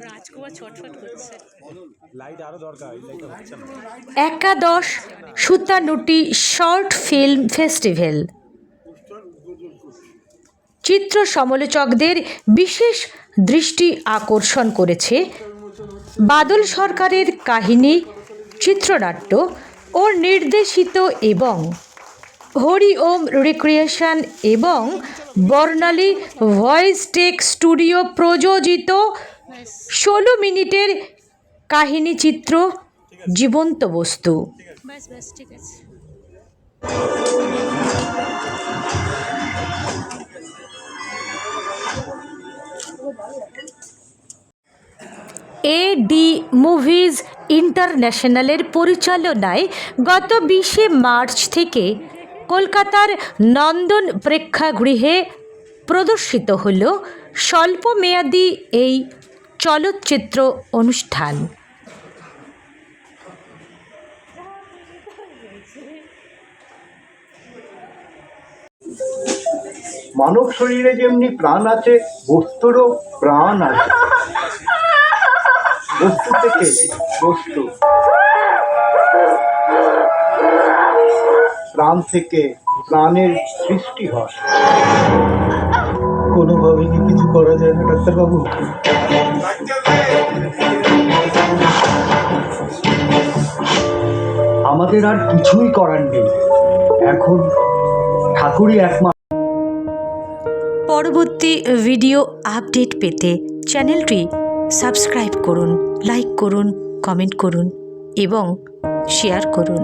রাজকুমার ছটফট করছে। লাইট আরো দরকার, এই লাইটটা হচ্ছে না। একাদশ সুতানুটি শর্ট ফিল্ম ফেস্টিভ্যাল চিত্র সমালোচকদের বিশেষ দৃষ্টি আকর্ষণ করেছে বাদল সরকারের কাহিনী, চিত্রনাট্য ও নির্দেশিত এবং হরি ওম রিক্রিয়েশন এবং বর্ণালী ভয়েস টেক স্টুডিও প্রযোজিত 16 মিনিটের কাহিনীচিত্র জীবন্ত বস্তু। ব্যাস ব্যাস ঠিক আছে। এডি মুভিজ ইন্টারন্যাশনালের পরিচালনায় গত 20শে মার্চ থেকে কলকাতার নন্দন প্রেক্ষাগৃহে প্রদর্শিত হল স্বল্পমেয়াদী এই চলচ্চিত্র অনুষ্ঠান। মানব শরীরে যেমনি প্রাণ আছে, বস্তুরও প্রাণ আছে। বস্তু থেকে বস্তু, প্রাণ থেকে প্রাণের সৃষ্টি হয়। কোনোভাবে কি কিছু করা যায় না ডাক্তারবাবু? আমাদের আর কিছুই করার নেই, এখন ঠাকুরই একমাত্র। পরবর্তী ভিডিও আপডেট পেতে চ্যানেলটি সাবস্ক্রাইব করুন, লাইক করুন, কমেন্ট করুন এবং শেয়ার করুন।